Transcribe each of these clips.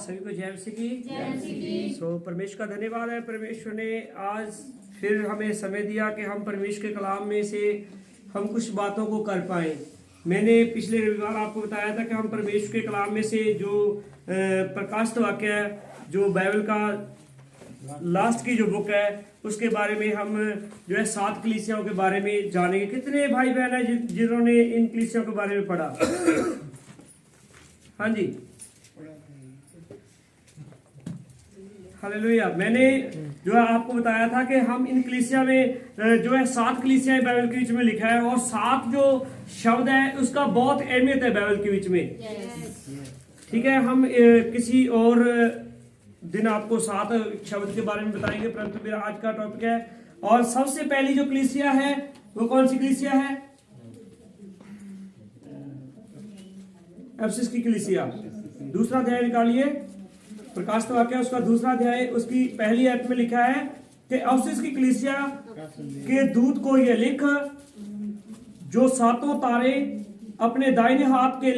सभी को जय मसीह की। सो परमेश्वर का धन्यवाद है, परमेश्वर ने आज फिर हमें समय दिया कि हम परमेश्वर के कलाम में से हम कुछ बातों को कर पाए। मैंने पिछले रविवार आपको बताया था कि हम परमेश्वर के कलाम में से जो प्रकाशित वाक्य है, जो बाइबल का लास्ट की जो बुक है, उसके बारे में हम जो है 7 कलीसियाओं के बारे में जानेंगे। कितने भाई बहन है जिन्होंने इन कलीसियाओं के बारे में पढ़ा? हाँ जी, हालेलुया। मैंने जो है आपको बताया था कि हम इन कलीसिया में जो है 7 कलीसियाएं बाइबल के बीच में लिखा है, और 7 जो शब्द है उसका बहुत अहमियत है बाइबल के बीच में। ठीक है, हम किसी और दिन आपको 7 शब्द के बारे में बताएंगे, परंतु मेरा आज का टॉपिक है। और सबसे पहली जो कलीसिया है वो कौन सी कलीसिया है? एफिसस की कलीसिया। दूसरा अध्याय निकालिए, प्रकाशित वाक्य उसका दूसरा अध्याय, उसकी पहली आयत में लिखा है कि एफिसस की कलीसिया के दूत को यह लिख, जो 7 तारे अपने दाहिने हाथ के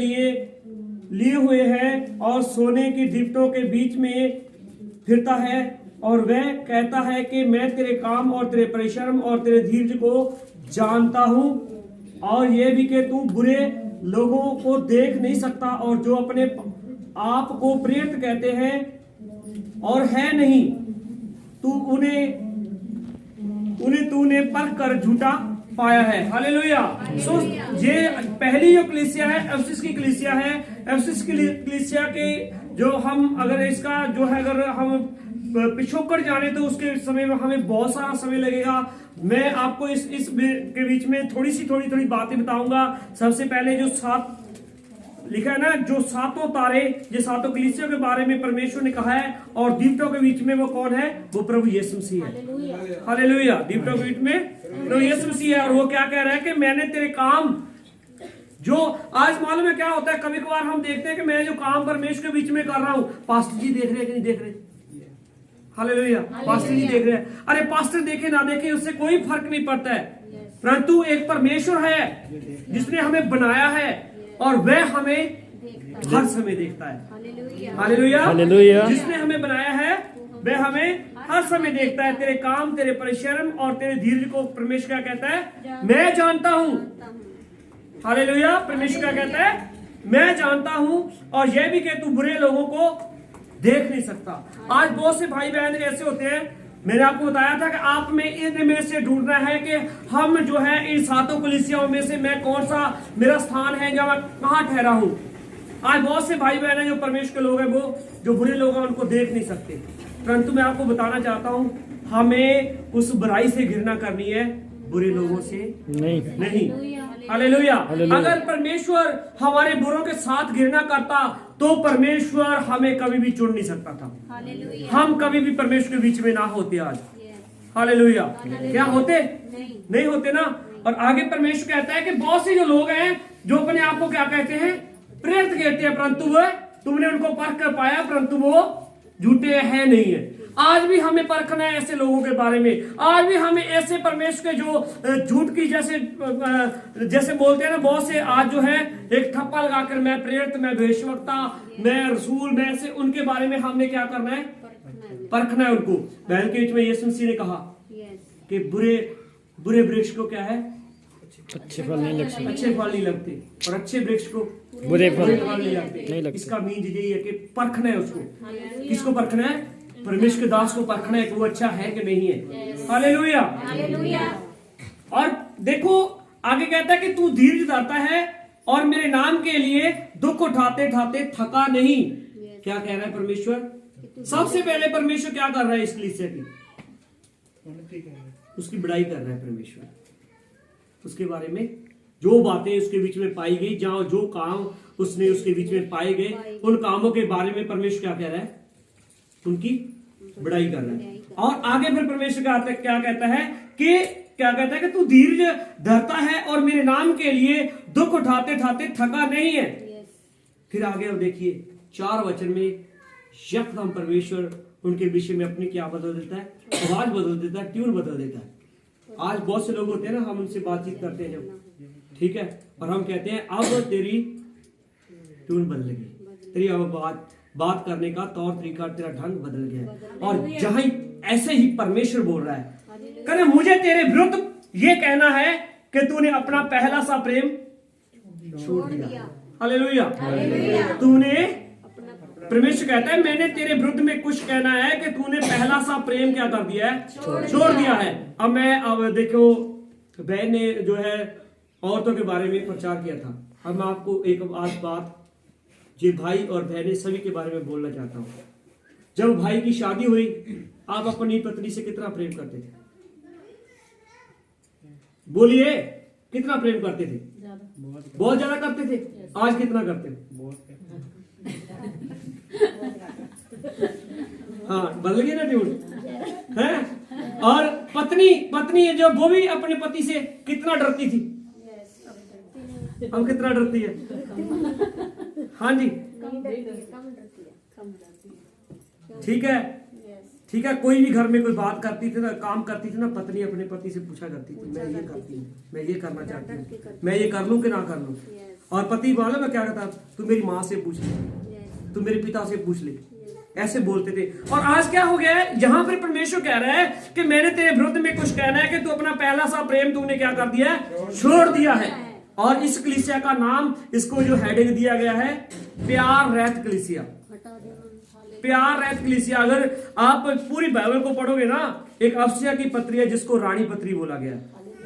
लिए हुए हैं और सोने की दीपटों के बीच में फिरता है, और वह कहता है कि मैं तेरे काम और तेरे परिश्रम और तेरे धीरज को जानता हूं, और यह भी कि तू बुरे लोगों को देख नहीं सकता, और जो अपने आप को प्रेरित कहते हैं और है नहीं, तू उन्हें तूने परख कर झूठा पाया है। हालेलुया। सो ये पहली जो कलीसिया है एफिसस की कलीसिया है। एफिसस की कलीसिया के जो हम अगर इसका जो है अगर हम पिछोकड़ जाने तो उसके समय में हमें बहुत सारा समय लगेगा। मैं आपको इस के बीच में थोड़ी बातें बताऊंगा। सबसे पहले जो 7 लिखा है ना, जो 7 तारे, ये 7 कलीसियों के बारे में परमेश्वर ने कहा है, और दीपटों के बीच में वो कौन है? वो प्रभु यीशु मसीह है। हालेलुया। दीपटों के बीच में प्रभु यीशु मसीह है, और वो क्या कह रहा है कि मैंने तेरे काम जो आज मालूम है क्या होता है, कभी कभार हम देखते हैं कि मैं जो काम परमेश्वर के बीच में कर रहा हूं, पास्टर जी देख रहे हैं कि नहीं देख रहे? हालेलुया। पास्टर जी देख रहे हैं। अरे पास्टर देखे ना देखे उससे कोई फर्क नहीं पड़ता है, परंतु एक परमेश्वर है जिसने हमें बनाया है, और वह हमें हर समय देखता है। हालेलुया। जिसने हमें बनाया है वह हमें हर समय देखता है। तेरे काम, तेरे परिश्रम और तेरे धीरज को परमेश्वर क्या कहता है? मैं जानता हूं। हालेलुया। परमेश्वर क्या कहता है? मैं जानता हूं, और यह भी कि तू बुरे लोगों को देख नहीं सकता। आज बहुत से भाई बहन ऐसे होते हैं, मैंने आपको बताया था कि आप में इनमें से ढूंढना है कि हम जो है इन 7 कलीसियाओं में से मैं कौन सा मेरा स्थान है, जहां मैं कहां ठहरा हूं। आज बहुत से भाई बहन जो परमेश्वर के लोग हैं, वो जो बुरे लोग हैं उनको देख नहीं सकते, परंतु मैं आपको बताना चाहता हूं हमें उस बुराई से घृणा करनी है, बुरे लोगों से नहीं। हालेलुया। अगर परमेश्वर हमारे बुरों के साथ घृणा करता तो परमेश्वर हमें कभी भी चुन नहीं सकता था। हम कभी भी परमेश्वर के बीच में ना होते आज। हालेलुया। क्या होते? नहीं होते ना। और आगे परमेश्वर कहता है कि बहुत से जो लोग हैं जो अपने आप को क्या कहते हैं? प्रेरित कहते हैं, परंतु वो तुमने उनको परख कर पाया, परंतु वो झूठे हैं नहीं है। आज भी हमें परखना है ऐसे लोगों के बारे में। आज भी हमें ऐसे परमेश्वर के जो झूठ की जैसे बोलते हैं ना, बहुत से आज जो है एक ठप्पा लगाकर मैं प्रेरित, मैं भविष्यवक्ता, मैं रसूल, मैं ऐसे, उनके बारे में हमने क्या करना है? परखना है उनको। बहन के बीच में यीशु मसीह ने कहा कि बुरे वृक्ष को क्या है? अच्छे फल नहीं लगते, और अच्छे वृक्ष को बुरे फल नहीं लगते। इसका मीन यही है कि परखना है उसको। किसको परखना है? परमेश्वर के दास को परखना है कि वो अच्छा है कि नहीं है। हालेलुया। और देखो आगे कहता है कि तू धीरज धरता है और मेरे नाम के लिए दुख उठाते उठाते थका नहीं। क्या कह रहा है परमेश्वर? सबसे पहले परमेश्वर क्या कर रहा है? इस कलीसिया की उसकी बड़ाई कर रहा है परमेश्वर। उसके बारे में जो बातें उसके बीच में पाई गई, जहां जो काम उसने उसके बीच में पाए गए, उन कामों के बारे में परमेश्वर क्या कह रहा है? उनकी बड़ाई कर रहा है। और आगे फिर परमेश्वर क्या कहता है कि तू धीरज धरता है और मेरे नाम के लिए दुख उठाते उठाते थका नहीं है। फिर आगे अब देखिए 4 वचन में यकदम परमेश्वर उनके विषय में अपनी क्या बदल देता है? आवाज बदल देता है, ट्यून बदल देता है। आज बहुत से लोग होते हैं ना, हम उनसे बातचीत करते हैं जब, ठीक है, और हम कहते हैं अब तेरी ट्यून बदलेगी। तेरी अब बात करने का तौर तरीका, तेरा ढंग बदल गया है। और जहां ऐसे ही परमेश्वर बोल रहा है, कहने मुझे तेरे विरुद्ध ये कहना है कि तूने अपना पहला सा प्रेम छोड़ दिया। हालेलुया। तूने, परमेश्वर कहता है मैंने तेरे विरुद्ध में कुछ कहना है कि तूने पहला सा प्रेम क्या कर दिया है, छोड़ दिया है। अब देखो, बहन ने जो है औरतों के बारे में प्रचार किया था। अब मैं आपको एक आज बात ये भाई और बहनें सभी के बारे में बोलना चाहता हूँ। जब भाई की शादी हुई, आप अपनी पत्नी से कितना प्रेम करते थे? बोलिए, कितना प्रेम करते थे? बहुत ज्यादा करते थे। आज कितना करते हो? हाँ, बदल गई ना ट्यून है। और पत्नी जो वो भी अपने पति से कितना डरती थी? अब कितना डरती है? हाँ जी, ठीक है, ठीक है। कोई भी घर में कोई बात करती थी ना, काम करती थी ना, पत्नी अपने पति से पूछा करती थी, मैं ये करती हूँ, मैं ये करना चाहती हूँ, मैं ये कर लूं कि ना कर लूं। और पति मालूम है क्या कहता? तू मेरी माँ से पूछ ले, तू मेरे पिता से पूछ ले, ऐसे बोलते थे। और आज क्या हो गया है? जहां पर परमेश्वर कह रहा है कि मैंने तेरे विरुद्ध में कुछ कहना है कि तू अपना पहला सा प्रेम तूने क्या कर दिया है? छोड़ दिया है। और इस कलीसिया का नाम, इसको जो हेडिंग दिया गया है, प्यार रहित कलीसिया। प्यार रहित कलीसिया। अगर आप पूरी बाइबल को पढ़ोगे ना, एक अफसिया की पत्री है जिसको रानी पत्री बोला गया,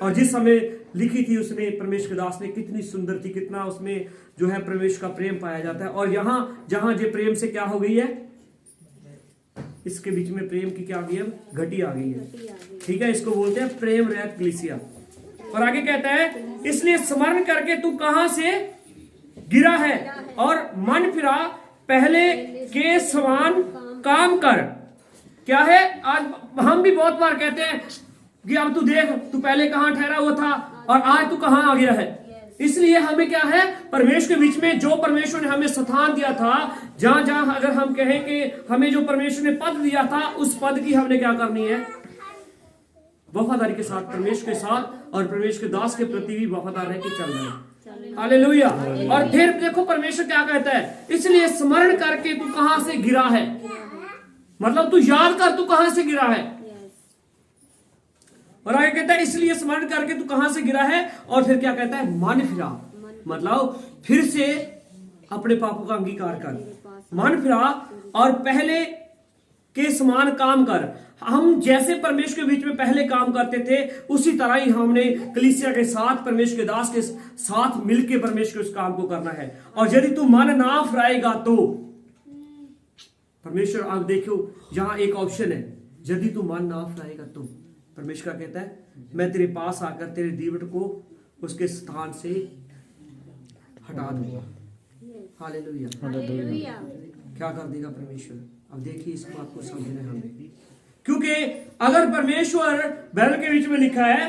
और जिस समय लिखी थी उसने परमेश्वर दास ने, कितनी सुंदर थी, कितना उसमें जो है परमेश्वर का प्रेम पाया जाता है। और यहाँ जहां जे प्रेम से क्या हो गई है, इसके बीच में प्रेम की क्या आ गई है? घटी आ गई है। ठीक है, इसको बोलते हैं प्रेम रहित कलीसिया। और आगे कहता है, इसलिए स्मरण करके तू कहां से गिरा है और मन फिरा, पहले के समान काम कर। क्या है? आज हम भी बहुत बार कहते हैं कि अब तू देख, तू पहले कहां ठहरा हुआ था और आज तू कहां आ गया है। इसलिए हमें क्या है, परमेश्वर के बीच में जो परमेश्वर ने हमें स्थान दिया था, जहां जहां अगर हम कहें कि हमें जो परमेश्वर ने पद दिया था, उस पद की हमने क्या करनी है? वफादारी के साथ परमेश्वर के साथ और परमेश्वर के दास के प्रति भी वफादार रह के चलना है। हालेलुया। और फिर देखो परमेश्वर क्या कहता है, इसलिए स्मरण करके तू कहां से गिरा है, मतलब तू याद कर तू कहां से गिरा है। और आगे कहता है, इसलिए स्मरण करके तू कहां से गिरा है। और फिर क्या कहता है? मन फिरा, मतलब फिर से अपने पापों का अंगीकार कर, मन फिरा और पहले के समान काम कर। हम जैसे परमेश्वर के बीच में पहले काम करते थे, उसी तरह ही हमने कलीसिया के साथ, परमेश्वर के दास के साथ मिलकर परमेश्वर के उस काम को करना है। और यदि तू मन ना फिराएगा तो परमेश्वर, आप देखो यहां एक ऑप्शन है, यदि तू मन ना फिराएगा तो परमेश्वर कहता है, मैं तेरे पास आकर तेरे दीवट को उसके स्थान से हटा दूंगा। हालेलुया। क्या कर देगा परमेश्वर? अब देखिए, इस बात को समझना है हमें, क्योंकि अगर परमेश्वर, बाइबल के बीच में लिखा है,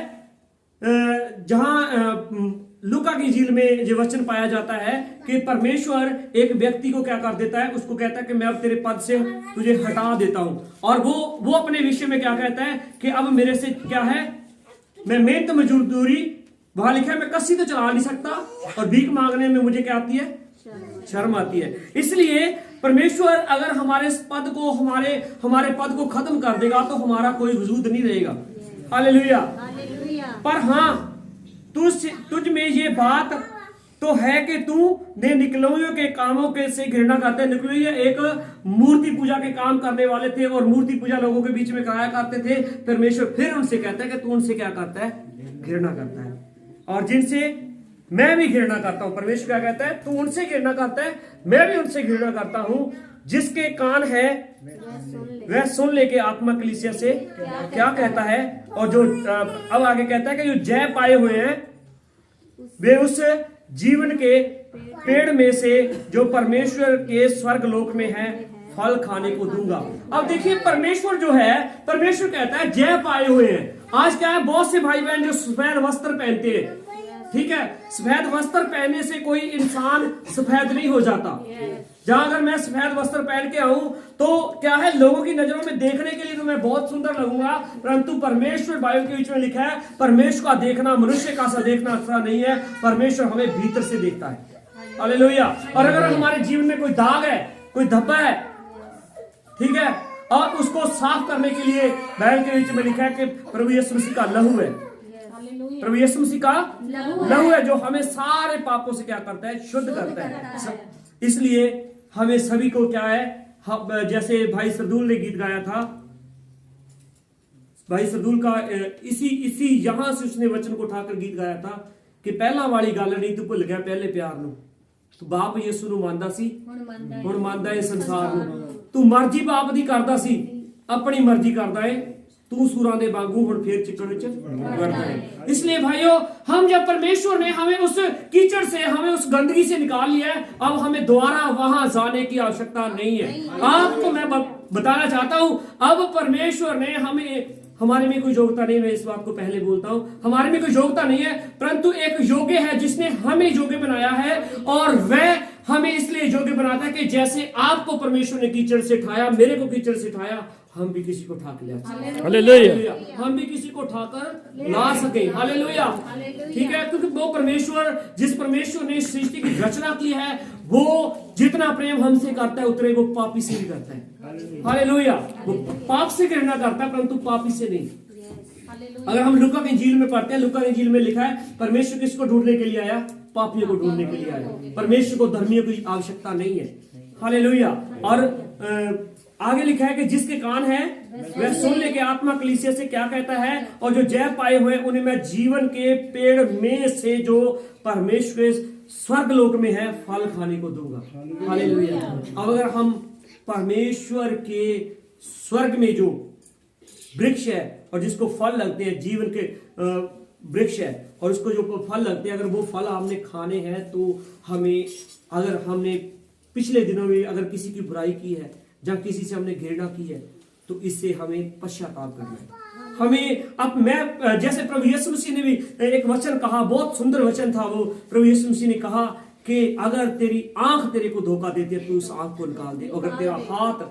जहां लूका की इंजील में जो वचन पाया जाता है कि परमेश्वर एक व्यक्ति को क्या कर देता है, उसको कहता है कि मैं अब तेरे पद से तुझे हटा देता हूं। और वो अपने विषय में क्या कहता है कि अब मेरे से क्या है, मैं मेहनत मजदूरी, वहां लिखा है, मैं कस्सी तो चला नहीं सकता, और भीख मांगने में मुझे क्या आती है? शर्म आती है। इसलिए परमेश्वर अगर हमारे पद को, हमारे पद को खत्म कर देगा तो हमारा कोई वजूद नहीं रहेगा। हालेलुया। पर हाँ, तुझ में ये बात तो है कि तू ने निकलोइयों के कामों के से घृणा करते है। निकलोइया एक मूर्ति पूजा के काम करने वाले थे और मूर्ति पूजा लोगों के बीच में कराया करते थे। परमेश्वर फिर उनसे कहता है कि तू उनसे क्या करता है? घृणा करता है, और जिनसे मैं भी घृणा करता हूं। परमेश्वर क्या कहता है? तू उनसे घृणा करता है, मैं भी उनसे घृणा करता हूं। जिसके कान है वह सुन ले के आत्मा कलीसिया से क्या कहता है। और जो अब आगे कहता है कि जो जय पाए हुए हैं वे उस जीवन के पेड़ में से जो परमेश्वर के स्वर्ग लोक में है फल खाने को दूंगा। अब देखिए, परमेश्वर जो है, परमेश्वर कहता है जय पाए हुए हैं। आज क्या है, बहुत से भाई बहन जो सफेद वस्त्र पहनते हैं, ठीक है, सफेद वस्त्र पहनने से कोई इंसान सफेद नहीं हो जाता। जहां अगर मैं सफेद वस्त्र पहन के आऊं तो क्या है, लोगों की नजरों में देखने के लिए तो मैं बहुत सुंदर लगूंगा, परंतु परमेश्वर, बाइबल के बीच में लिखा है, परमेश्वर का देखना मनुष्य का सा देखना अच्छा नहीं है, परमेश्वर हमें भीतर से देखता है। हालेलुया। और अगर हमारे जीवन में कोई दाग है, कोई धब्बा है, ठीक है, और उसको साफ करने के लिए बाइबल के बीच में लिखा है कि प्रभु यीशु मसीह का लहू है, प्रभु यीशु मसीह का लहू है जो हमें सारे पापों से क्या करता है, शुद्ध करता है। इसलिए हमें सभी को क्या है, जैसे भाई सरदूल ने गीत गाया था, भाई सरदूल का इसी यहां से उसने वचन को उठाकर गीत गाया था कि पहला वाली गल नहीं तू भुल गया पहले प्यार नू, तू बाप यीशु नू मानदा सी हुण मानदा है संसार नू, तू मर्जी बाप दी करदा सी अपनी मर्जी करदा है, तू सूरां दे वांगू हुण फिर चिकड़ विच वड़दा है। इसलिए भाइयों, हम जब परमेश्वर ने हमें उस कीचड़ से, हमें उस गंदगी से निकाल लिया है, अब हमें दोबारा वहां जाने की आवश्यकता नहीं है। आपको मैं बताना चाहता हूं, अब परमेश्वर ने हमारे में कोई योग्यता नहीं, मैं इस बात को पहले बोलता हूं, हमारे में कोई योग्यता नहीं है, परंतु एक योग्य है जिसने हमें योग्य बनाया है, और वह हमें इसलिए योग्य बनाता है कि जैसे आपको परमेश्वर ने कीचड़ से उठाया, मेरे को कीचड़ से उठाया, हम भी किसी को उठा के ले, हालेलुया, हम भी किसी को उठाकर ला सके, हालेलुया, ठीक है। क्योंकि वो परमेश्वर, जिस परमेश्वर ने सृष्टि की रचना की है, वो जितना प्रेम हमसे करता है उतने वो पापी से भी करता है, हालेलुया। वो पाप से घृणा करता है परंतु पापी से नहीं। अगर हम लूका की इंजील में पढ़ते हैं, लूका की इंजील में लिखा है परमेश्वर किसको ढूंढने के लिए आया, पापियों को ढूंढने के लिए आया, परमेश्वर को धर्मियों की आवश्यकता नहीं है, हालेलुया। और आगे लिखा है कि जिसके कान है वह सुन ले के आत्मा कलीसिया से क्या कहता है, और जो जय पाए हुए उन्हें मैं जीवन के पेड़ में से जो परमेश्वर के स्वर्ग लोक में है फल खाने को दूंगा, हालेलुया। अब अगर हम परमेश्वर के स्वर्ग में जो वृक्ष है और जिसको फल लगते हैं, जीवन के वृक्ष है और उसको जो फल लगते हैं, अगर वो फल हमने खाने हैं तो हमें, अगर हमने पिछले दिनों में अगर किसी की बुराई की है, जब किसी से हमने घृणा की है, तो इससे हमें पश्चाताप करना है। हमें अब मैं, जैसे प्रभु यीशु मसीह ने भी एक वचन कहा, बहुत सुंदर वचन था वो, प्रभु यीशु मसीह ने कहा कि अगर तेरी आंख तेरे को धोखा देती है तो उस आंख को निकाल दे, अगर तेरा हाथ,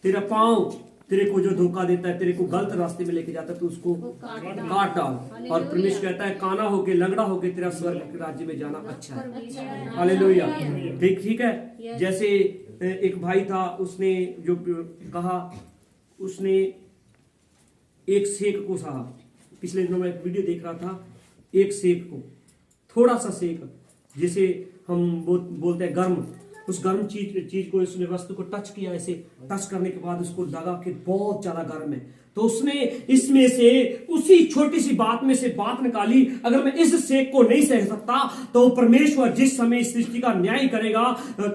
तेरा पांव तेरे को जो धोखा देता है, तेरे को गलत रास्ते में लेके जाता है, तो उसको काट डाल। और परमेश्वर कहता है काना होके, लंगड़ा होके तेरा स्वर्ग के राज्य में जाना अच्छा है, हालेलुया, ठीक है। जैसे एक भाई था, उसने जो कहा, उसने एक सेक को सहा, पिछले दिनों में एक वीडियो देख रहा था, एक सेक को, थोड़ा सा सेक, जिसे हम बोलते हैं गर्म, उस गर्म चीज को, उसने वस्तु को टच किया, ऐसे टच करने के बाद उसको लगा कि बहुत ज्यादा गर्म है, तो उसने इसमें से उसी छोटी सी बात में से बात निकाली, अगर मैं इस सेक को नहीं सह सकता तो परमेश्वर जिस समय इस सृष्टि का न्याय करेगा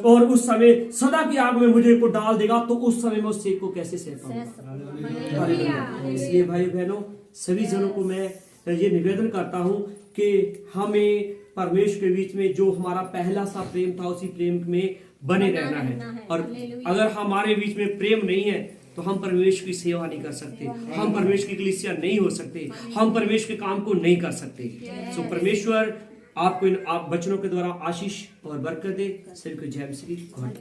और उस समय सदा की आग में मुझे को डाल देगा, तो उस समय मैं उस सेक को कैसे सह पाऊंगा। इसलिए भाई बहनों, सभी जनों को मैं ये निवेदन करता हूं कि हमें परमेश्वर के बीच में जो हमारा पहला सा प्रेम था, उसी प्रेम में बने रहना है। और अगर हमारे बीच में प्रेम नहीं है तो हम परमेश्वर की सेवा नहीं कर सकते, हम परमेश्वर की कलीसिया नहीं हो सकते, हम परमेश्वर के काम को नहीं कर सकते। सो परमेश्वर आपको इन आप वचनों के द्वारा आशीष और बरकत दे। सभी को जय मसीह।